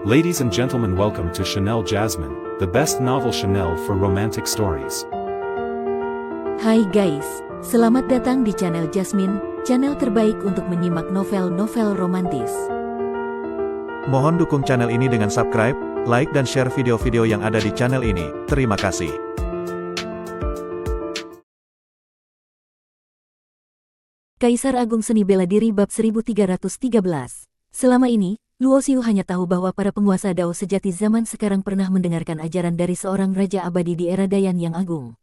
Ladies and gentlemen, welcome to Chanel Jasmine, the best novel Chanel for romantic stories. Hai guys, selamat datang di channel Jasmine, channel terbaik untuk menyimak novel-novel romantis. Mohon dukung channel ini dengan subscribe, like dan share video-video yang ada di channel ini. Terima kasih. Kaisar Agung Seni Bela Diri Bab 1313. Selama ini, Luo Xiu hanya tahu bahwa para penguasa Dao sejati zaman sekarang pernah mendengarkan ajaran dari seorang raja abadi di era Dayan yang agung.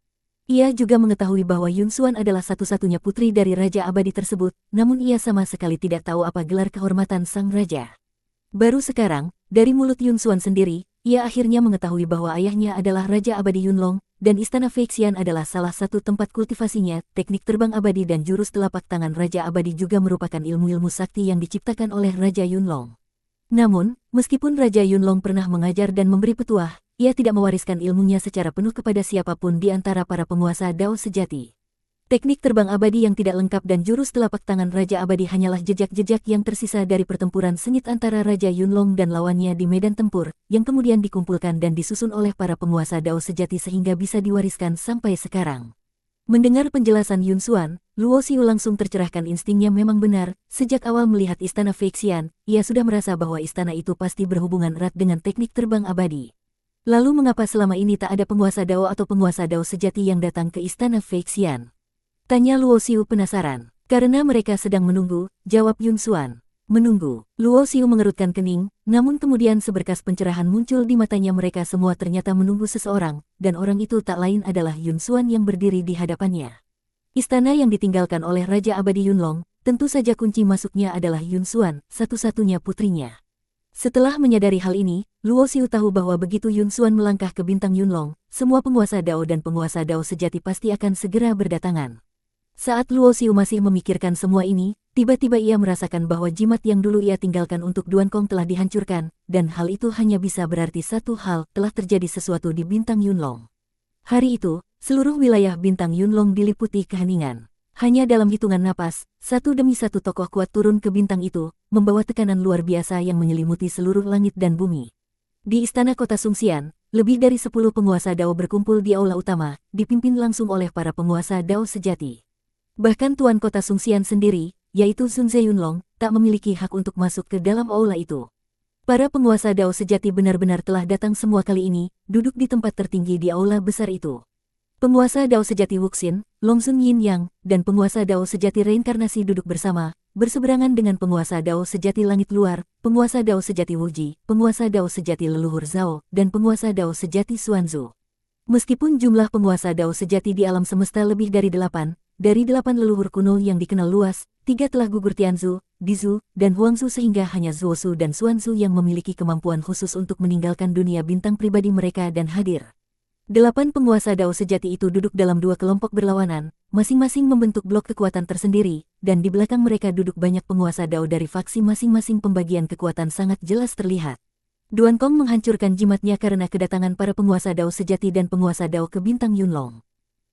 Ia juga mengetahui bahwa Yun Xuan adalah satu-satunya putri dari raja abadi tersebut, namun ia sama sekali tidak tahu apa gelar kehormatan sang raja. Baru sekarang, dari mulut Yun Xuan sendiri, ia akhirnya mengetahui bahwa ayahnya adalah Raja Abadi Yunlong, dan Istana Feixian adalah salah satu tempat kultivasinya. Teknik terbang abadi dan jurus telapak tangan Raja Abadi juga merupakan ilmu-ilmu sakti yang diciptakan oleh Raja Yunlong. Namun, meskipun Raja Yunlong pernah mengajar dan memberi petuah, ia tidak mewariskan ilmunya secara penuh kepada siapapun di antara para penguasa Dao sejati. Teknik terbang abadi yang tidak lengkap dan jurus telapak tangan Raja Abadi hanyalah jejak-jejak yang tersisa dari pertempuran sengit antara Raja Yunlong dan lawannya di medan tempur, yang kemudian dikumpulkan dan disusun oleh para penguasa Dao sejati sehingga bisa diwariskan sampai sekarang. Mendengar penjelasan Yun Xuan, Luo Xiu langsung tercerahkan. Instingnya memang benar. Sejak awal melihat Istana Feixian, ia sudah merasa bahwa istana itu pasti berhubungan erat dengan teknik terbang abadi. Lalu mengapa selama ini tak ada penguasa Dao atau penguasa Dao sejati yang datang ke Istana Feixian? Tanya Luo Xiu penasaran. Karena mereka sedang menunggu, jawab Yun Xuan. Menunggu. Luo Xiu mengerutkan kening, namun kemudian seberkas pencerahan muncul di matanya. Mereka semua ternyata menunggu seseorang, dan orang itu tak lain adalah Yun Xuan yang berdiri di hadapannya. Istana yang ditinggalkan oleh Raja Abadi Yunlong, tentu saja kunci masuknya adalah Yun Xuan, satu-satunya putrinya. Setelah menyadari hal ini, Luo Xiu tahu bahwa begitu Yun Xuan melangkah ke bintang Yunlong, semua penguasa Dao dan penguasa Dao sejati pasti akan segera berdatangan. Saat Luo Xiu masih memikirkan semua ini, tiba-tiba ia merasakan bahwa jimat yang dulu ia tinggalkan untuk Duan Kong telah dihancurkan, dan hal itu hanya bisa berarti satu hal, telah terjadi sesuatu di bintang Yunlong. Hari itu, seluruh wilayah bintang Yunlong diliputi keheningan. Hanya dalam hitungan napas, satu demi satu tokoh kuat turun ke bintang itu, membawa tekanan luar biasa yang menyelimuti seluruh langit dan bumi. Di Istana Kota Sungxian, lebih dari 10 penguasa Dao berkumpul di aula utama, dipimpin langsung oleh para penguasa Dao sejati. Bahkan Tuan Kota Sungxian sendiri, yaitu Sun Ze Yunlong, tak memiliki hak untuk masuk ke dalam aula itu. Para penguasa Dao sejati benar-benar telah datang semua kali ini, duduk di tempat tertinggi di aula besar itu. Penguasa Dao sejati Wuxin, Longsun Yin Yang, dan penguasa Dao sejati reinkarnasi duduk bersama, berseberangan dengan penguasa Dao sejati langit luar, penguasa Dao sejati Wuji, penguasa Dao sejati leluhur Zhao, dan penguasa Dao sejati Xuanzu. Meskipun jumlah penguasa Dao sejati di alam semesta lebih dari 8, dari 8 leluhur kuno yang dikenal luas, 3 telah gugur: Tianzu, Dizu, dan Huangzu, sehingga hanya Zuosu dan Xuanzu yang memiliki kemampuan khusus untuk meninggalkan dunia bintang pribadi mereka dan hadir. 8 penguasa Dao sejati itu duduk dalam 2 kelompok berlawanan, masing-masing membentuk blok kekuatan tersendiri, dan di belakang mereka duduk banyak penguasa Dao dari faksi masing-masing. Pembagian kekuatan sangat jelas terlihat. Duan Kong menghancurkan jimatnya karena kedatangan para penguasa Dao sejati dan penguasa Dao ke bintang Yunlong.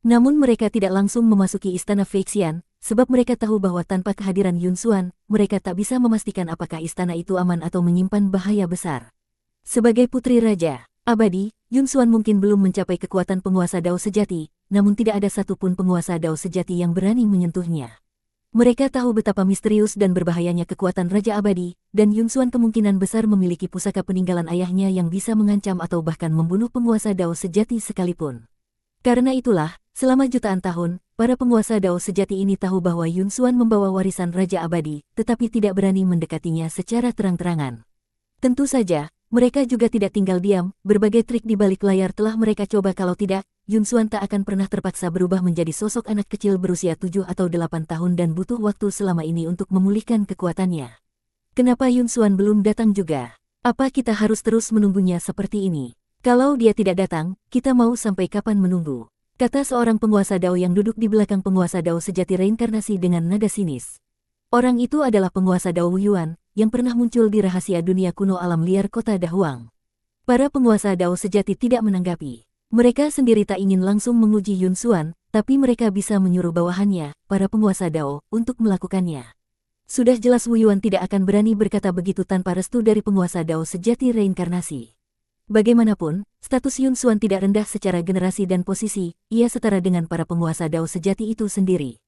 Namun mereka tidak langsung memasuki Istana Feixian, sebab mereka tahu bahwa tanpa kehadiran Yun Xuan, mereka tak bisa memastikan apakah istana itu aman atau menyimpan bahaya besar. Sebagai putri Raja Abadi, Yun Xuan mungkin belum mencapai kekuatan penguasa Dao sejati, namun tidak ada satupun penguasa Dao sejati yang berani menyentuhnya. Mereka tahu betapa misterius dan berbahayanya kekuatan Raja Abadi, dan Yun Xuan kemungkinan besar memiliki pusaka peninggalan ayahnya yang bisa mengancam atau bahkan membunuh penguasa Dao sejati sekalipun. Karena itulah, selama jutaan tahun, para penguasa Dao sejati ini tahu bahwa Yun Xuan membawa warisan Raja Abadi, tetapi tidak berani mendekatinya secara terang-terangan. Tentu saja, mereka juga tidak tinggal diam. Berbagai trik di balik layar telah mereka coba. Kalau tidak, Yun Xuan tak akan pernah terpaksa berubah menjadi sosok anak kecil berusia 7 atau 8 tahun dan butuh waktu selama ini untuk memulihkan kekuatannya. Kenapa Yun Xuan belum datang juga? Apa kita harus terus menunggunya seperti ini? Kalau dia tidak datang, kita mau sampai kapan menunggu? Kata seorang penguasa Dao yang duduk di belakang penguasa Dao sejati reinkarnasi dengan nada sinis. Orang itu adalah penguasa Dao Wu Yuan, yang pernah muncul di rahasia dunia kuno alam liar kota Dahuang. Para penguasa Dao sejati tidak menanggapi. Mereka sendiri tak ingin langsung menguji Yun Xuan, tapi mereka bisa menyuruh bawahannya, para penguasa Dao, untuk melakukannya. Sudah jelas Wu Yuan tidak akan berani berkata begitu tanpa restu dari penguasa Dao sejati reinkarnasi. Bagaimanapun, status Yun Xuan tidak rendah secara generasi dan posisi, ia setara dengan para penguasa Dao sejati itu sendiri.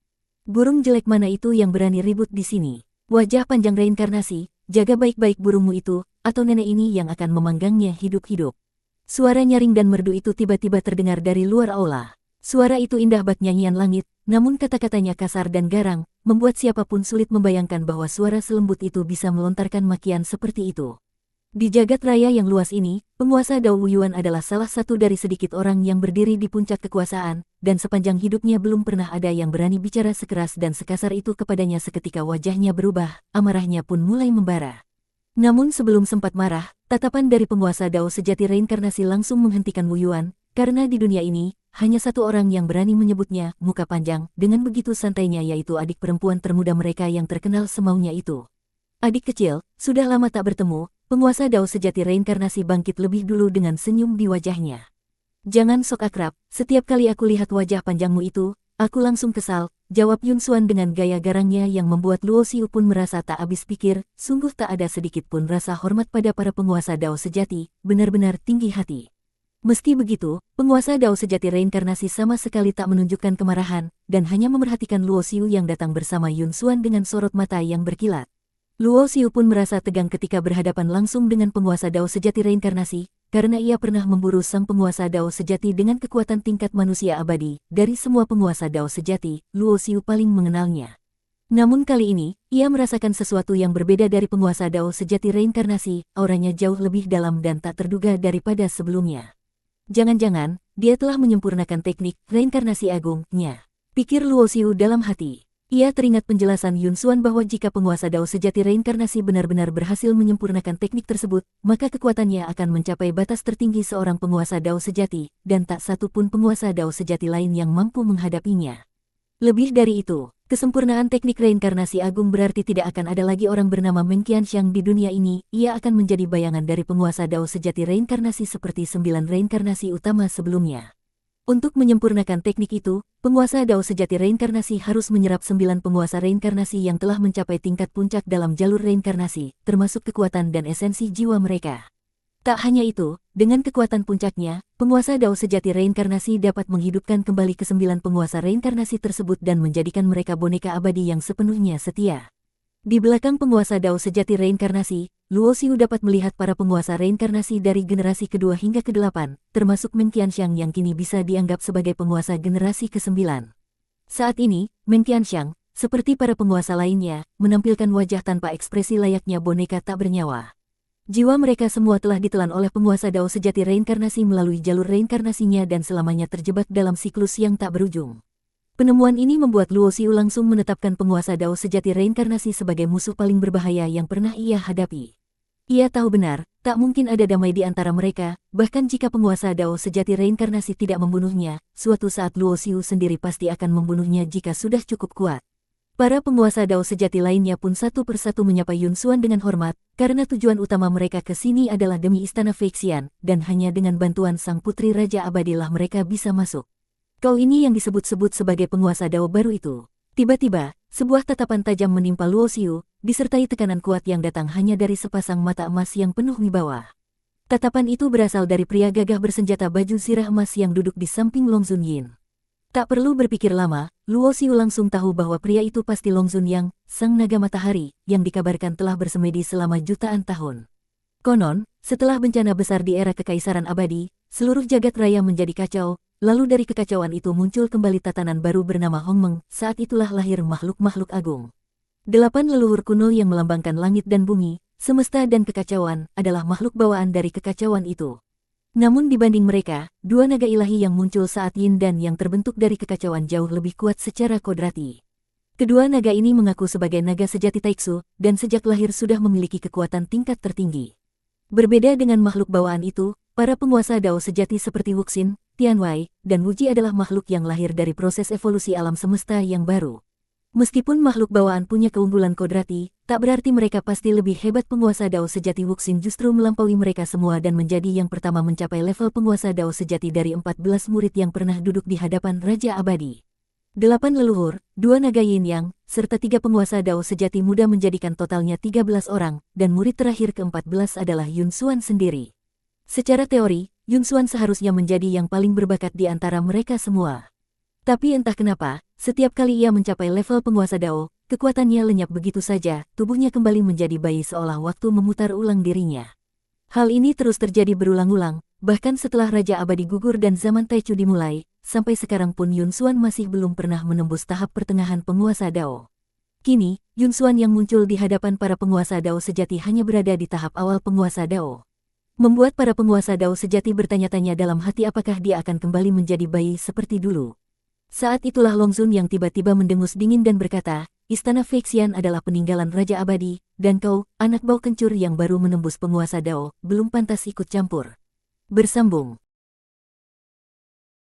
Burung jelek mana itu yang berani ribut di sini? Wajah panjang reinkarnasi, jaga baik-baik burungmu itu, atau nenek ini yang akan memanggangnya hidup-hidup. Suara nyaring dan merdu itu tiba-tiba terdengar dari luar aula. Suara itu indah bak nyanyian langit, namun kata-katanya kasar dan garang, membuat siapapun sulit membayangkan bahwa suara selembut itu bisa melontarkan makian seperti itu. Di jagat raya yang luas ini, penguasa Dao Wu Yuan adalah salah satu dari sedikit orang yang berdiri di puncak kekuasaan, dan sepanjang hidupnya belum pernah ada yang berani bicara sekeras dan sekasar itu kepadanya. Seketika wajahnya berubah, amarahnya pun mulai membara. Namun sebelum sempat marah, tatapan dari penguasa Dao sejati reinkarnasi langsung menghentikan Wu Yuan, karena di dunia ini, hanya satu orang yang berani menyebutnya, muka panjang, dengan begitu santainya, yaitu adik perempuan termuda mereka yang terkenal semaunya itu. Adik kecil, sudah lama tak bertemu, penguasa Dao sejati reinkarnasi bangkit lebih dulu dengan senyum di wajahnya. Jangan sok akrab, setiap kali aku lihat wajah panjangmu itu, aku langsung kesal, jawab Yun Xuan dengan gaya garangnya yang membuat Luo Xiu pun merasa tak habis pikir, sungguh tak ada sedikit pun rasa hormat pada para penguasa Dao sejati, benar-benar tinggi hati. Meski begitu, penguasa Dao sejati reinkarnasi sama sekali tak menunjukkan kemarahan, dan hanya memerhatikan Luo Xiu yang datang bersama Yun Xuan dengan sorot mata yang berkilat. Luo Xiu pun merasa tegang ketika berhadapan langsung dengan penguasa Dao sejati reinkarnasi, karena ia pernah memburu sang penguasa Dao sejati dengan kekuatan tingkat manusia abadi. Dari semua penguasa Dao sejati, Luo Xiu paling mengenalnya. Namun kali ini, ia merasakan sesuatu yang berbeda dari penguasa Dao sejati reinkarnasi, auranya jauh lebih dalam dan tak terduga daripada sebelumnya. Jangan-jangan, dia telah menyempurnakan teknik reinkarnasi agungnya, pikir Luo Xiu dalam hati. Ia teringat penjelasan Yun Xuan bahwa jika penguasa Dao sejati reinkarnasi benar-benar berhasil menyempurnakan teknik tersebut, maka kekuatannya akan mencapai batas tertinggi seorang penguasa Dao sejati, dan tak satu pun penguasa Dao sejati lain yang mampu menghadapinya. Lebih dari itu, kesempurnaan teknik reinkarnasi agung berarti tidak akan ada lagi orang bernama Meng Qianxiang di dunia ini. Ia akan menjadi bayangan dari penguasa Dao sejati reinkarnasi seperti 9 reinkarnasi utama sebelumnya. Untuk menyempurnakan teknik itu, penguasa Dao sejati reinkarnasi harus menyerap 9 penguasa reinkarnasi yang telah mencapai tingkat puncak dalam jalur reinkarnasi, termasuk kekuatan dan esensi jiwa mereka. Tak hanya itu, dengan kekuatan puncaknya, penguasa Dao sejati reinkarnasi dapat menghidupkan kembali ke-9 penguasa reinkarnasi tersebut dan menjadikan mereka boneka abadi yang sepenuhnya setia. Di belakang penguasa Dao sejati reinkarnasi, Luo Xiu dapat melihat para penguasa reinkarnasi dari generasi kedua hingga ke-8, termasuk Meng Qianxiang yang kini bisa dianggap sebagai penguasa generasi ke-9. Saat ini, Meng Qianxiang, seperti para penguasa lainnya, menampilkan wajah tanpa ekspresi layaknya boneka tak bernyawa. Jiwa mereka semua telah ditelan oleh penguasa Dao sejati reinkarnasi melalui jalur reinkarnasinya dan selamanya terjebak dalam siklus yang tak berujung. Penemuan ini membuat Luo Xiu langsung menetapkan penguasa Dao sejati reinkarnasi sebagai musuh paling berbahaya yang pernah ia hadapi. Ia tahu benar, tak mungkin ada damai di antara mereka, bahkan jika penguasa Dao sejati reinkarnasi tidak membunuhnya, suatu saat Luo Xiu sendiri pasti akan membunuhnya jika sudah cukup kuat. Para penguasa Dao sejati lainnya pun satu persatu menyapa Yun Xuan dengan hormat, karena tujuan utama mereka ke sini adalah demi istana Feixian, dan hanya dengan bantuan sang putri Raja Abadilah mereka bisa masuk. Kau ini yang disebut-sebut sebagai penguasa Dao baru itu. Tiba-tiba, sebuah tatapan tajam menimpa Luo Xiu, disertai tekanan kuat yang datang hanya dari sepasang mata emas yang penuh wibawa. Tatapan itu berasal dari pria gagah bersenjata baju zirah emas yang duduk di samping Long Zunyin. Tak perlu berpikir lama, Luo Xiu langsung tahu bahwa pria itu pasti Long Zunyang, sang naga matahari, yang dikabarkan telah bersemedi selama jutaan tahun. Konon, setelah bencana besar di era Kekaisaran Abadi, seluruh jagat raya menjadi kacau, lalu dari kekacauan itu muncul kembali tatanan baru bernama Hongmeng, saat itulah lahir makhluk-makhluk agung. 8 leluhur kuno yang melambangkan langit dan bumi, semesta dan kekacauan, adalah makhluk bawaan dari kekacauan itu. Namun dibanding mereka, 2 naga ilahi yang muncul saat Yin dan yang terbentuk dari kekacauan jauh lebih kuat secara kodrati. Kedua naga ini mengaku sebagai naga sejati Taixu, dan sejak lahir sudah memiliki kekuatan tingkat tertinggi. Berbeda dengan makhluk bawaan itu, para penguasa Dao sejati seperti Wuxin, Tianwei, dan Wuji adalah makhluk yang lahir dari proses evolusi alam semesta yang baru. Meskipun makhluk bawaan punya keunggulan kodrati, tak berarti mereka pasti lebih hebat. Penguasa Dao sejati Wuxin justru melampaui mereka semua dan menjadi yang pertama mencapai level penguasa Dao sejati dari 14 murid yang pernah duduk di hadapan Raja Abadi. 8 leluhur, 2 naga yin yang, serta 3 penguasa Dao sejati muda menjadikan totalnya 13 orang, dan murid terakhir ke-14 adalah Yun Xuan sendiri. Secara teori, Yun Xuan seharusnya menjadi yang paling berbakat di antara mereka semua. Tapi entah kenapa, setiap kali ia mencapai level penguasa Dao, kekuatannya lenyap begitu saja, tubuhnya kembali menjadi bayi seolah waktu memutar ulang dirinya. Hal ini terus terjadi berulang-ulang, bahkan setelah Raja Abadi gugur dan zaman Taichu dimulai, sampai sekarang pun Yun Xuan masih belum pernah menembus tahap pertengahan penguasa Dao. Kini, Yun Xuan yang muncul di hadapan para penguasa Dao sejati hanya berada di tahap awal penguasa Dao. Membuat para penguasa Dao sejati bertanya-tanya dalam hati apakah dia akan kembali menjadi bayi seperti dulu. Saat itulah Long Zun yang tiba-tiba mendengus dingin dan berkata, Istana Feixian adalah peninggalan Raja Abadi, dan kau, anak bau kencur yang baru menembus penguasa Dao, belum pantas ikut campur. Bersambung.